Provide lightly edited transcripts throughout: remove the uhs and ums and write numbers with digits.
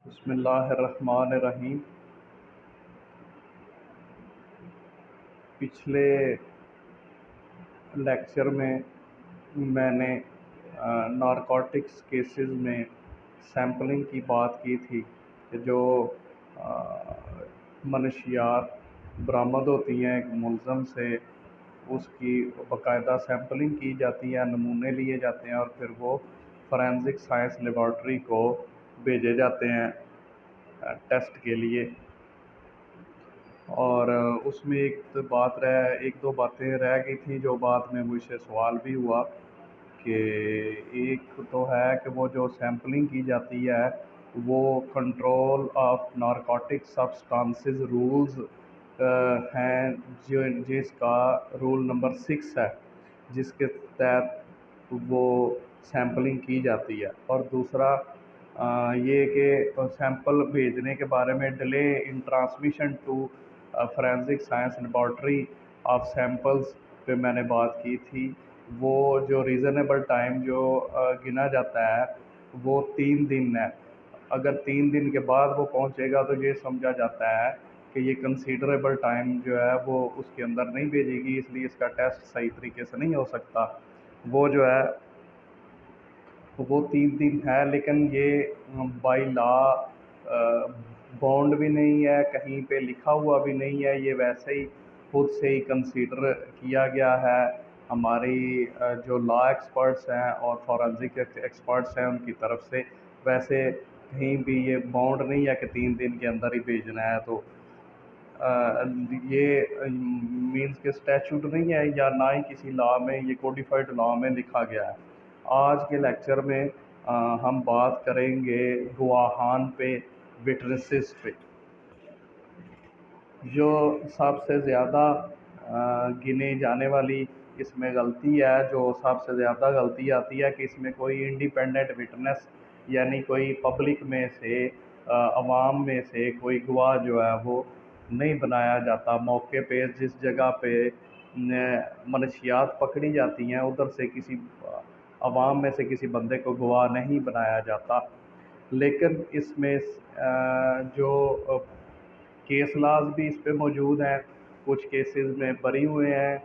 بسم اللہ الرحمن الرحیم۔ پچھلے لیکچر میں نے نارکوٹکس کیسز میں سیمپلنگ کی بات کی تھی کہ جو منشیات برآمد ہوتی ہیں ایک ملزم سے، اس کی باقاعدہ سیمپلنگ کی جاتی ہے، نمونے لیے جاتے ہیں اور پھر وہ فورینزک سائنس لیبارٹری کو بھیجے جاتے ہیں ٹیسٹ کے لیے۔ اور اس میں ایک دو باتیں رہ گئی تھیں جو بعد میں مجھ سے سوال بھی ہوا کہ ایک تو ہے کہ وہ جو سیمپلنگ کی جاتی ہے وہ control of narcotic substances rules ہیں، جس کا رول نمبر 6 ہے، جس کے تحت وہ سیمپلنگ کی جاتی ہے۔ اور دوسرا یہ کہ سیمپل بھیجنے کے بارے میں delay in transmission to forensic science laboratory of samples پہ میں نے بات کی تھی۔ وہ جو ریزنیبل ٹائم جو گنا جاتا ہے وہ 3 دن ہے۔ اگر 3 دن کے بعد وہ پہنچے گا تو یہ سمجھا جاتا ہے کہ یہ کنسیڈریبل ٹائم جو ہے وہ اس کے اندر نہیں بھیجے گی، اس لیے اس کا ٹیسٹ صحیح طریقے سے نہیں ہو سکتا۔ وہ جو ہے وہ 3 دن ہے، لیکن یہ بائی لا بانڈ بھی نہیں ہے، کہیں پہ لکھا ہوا بھی نہیں ہے، یہ ویسے ہی خود سے ہی کنسیڈر کیا گیا ہے۔ ہماری جو لا ایکسپرٹس ہیں اور فورینزک ایکسپرٹس ہیں ان کی طرف سے ویسے کہیں بھی یہ باؤنڈ نہیں ہے کہ 3 دن کے اندر ہی بھیجنا ہے۔ تو یہ مینس کہ اسٹیچوٹ نہیں ہے یا نہ ہی کسی لا میں، یہ کوڈیفائڈ لا میں لکھا گیا ہے۔ آج کے لیکچر میں ہم بات کریں گے گواہان پہ، وٹنسز پہ۔ جو سب سے زیادہ گنے جانے والی اس میں غلطی ہے، جو سب سے زیادہ غلطی آتی ہے کہ اس میں کوئی انڈیپینڈنٹ وٹنس یعنی کوئی پبلک میں سے عوام میں سے کوئی گواہ جو ہے وہ نہیں بنایا جاتا۔ موقع پہ جس جگہ پہ منشیات پکڑی جاتی ہیں ادھر سے کسی عوام میں سے کسی بندے کو گواہ نہیں بنایا جاتا۔ لیکن اس میں جو کیس لاز بھی اس پہ موجود ہیں، کچھ کیسز میں بری ہوئے ہیں،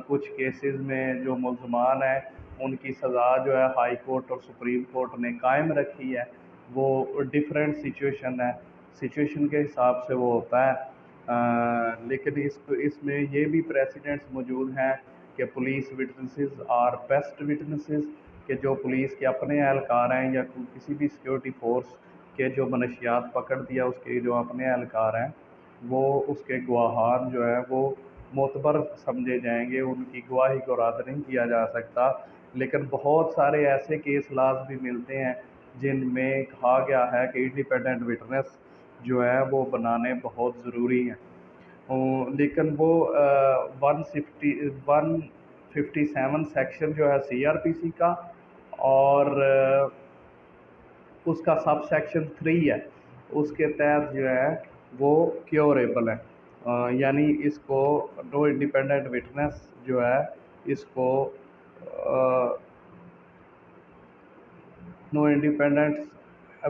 کچھ کیسز میں جو ملزمان ہیں ان کی سزا جو ہے ہائی کورٹ اور سپریم کورٹ نے قائم رکھی ہے۔ وہ ڈیفرنٹ سچویشن ہے، سچویشن کے حساب سے وہ ہوتا ہے۔ لیکن اس میں یہ بھی پریسیڈنٹس موجود ہیں کہ police witnesses are best witnesses, کہ جو پولیس کے اپنے اہلکار ہیں یا کسی بھی سیکورٹی فورس کے جو منشیات پکڑ دیا اس کے جو اپنے اہلکار ہیں وہ اس کے گواہان جو ہے وہ معتبر سمجھے جائیں گے، ان کی گواہی کو رد نہیں کیا جا سکتا۔ لیکن بہت سارے ایسے کیس لاز بھی ملتے ہیں جن میں کہا گیا ہے کہ انڈیپینڈنٹ وٹنس جو ہے وہ بنانے بہت ضروری ہیں۔ لیکن وہ 157 سیکشن جو ہے سی آر پی سی کا اور اس کا سب سیکشن 3 ہے، اس کے تحت جو ہے وہ کیوریبل ہے۔ یعنی اس کو نو انڈیپینڈنٹ وٹنس جو ہے اس کو نو انڈیپینڈنٹ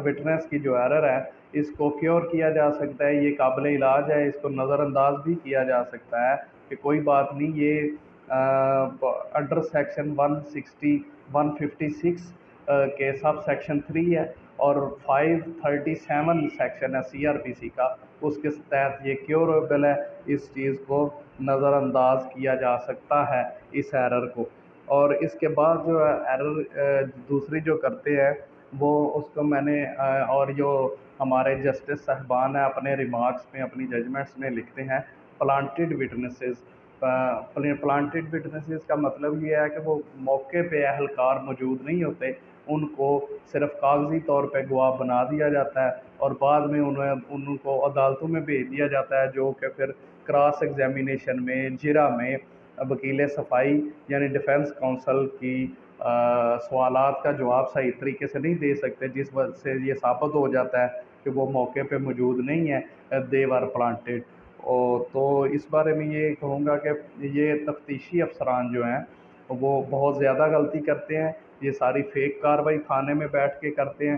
وٹنس کی جو ایرر ہے اس کو کیور کیا جا سکتا ہے، یہ قابل علاج ہے، اس کو نظر انداز بھی کیا جا سکتا ہے کہ کوئی بات نہیں، یہ انڈر سیکشن 156 کے سب سیکشن 3 ہے اور 537 سیکشن ہے سی آر پی سی کا، اس کے تحت یہ کیوریبل ہے، اس چیز کو نظر انداز کیا جا سکتا ہے اس ایرر کو۔ اور اس کے بعد جو ایرر دوسری جو کرتے ہیں وہ اس کو میں نے اور جو ہمارے جسٹس صاحبان ہیں اپنے ریمارکس میں اپنی ججمنٹس میں لکھتے ہیں پلانٹڈ وٹنسز۔ پلانٹڈ وٹنسز کا مطلب یہ ہے کہ وہ موقع پہ اہلکار موجود نہیں ہوتے، ان کو صرف کاغذی طور پہ گواہ بنا دیا جاتا ہے اور بعد میں ان کو عدالتوں میں بھیج دیا جاتا ہے، جو کہ پھر کراس ایگزامینیشن میں جرا میں وکیل صفائی یعنی ڈیفنس کونسل کی سوالات کا جواب صحیح طریقے سے نہیں دے سکتے، جس وجہ سے یہ ثابت ہو جاتا ہے کہ وہ موقع پہ موجود نہیں ہے، دے ور پلانٹڈ۔ تو اس بارے میں یہ کہوں گا کہ یہ تفتیشی افسران جو ہیں وہ بہت زیادہ غلطی کرتے ہیں، یہ ساری فیک کاروائی تھانے میں بیٹھ کے کرتے ہیں،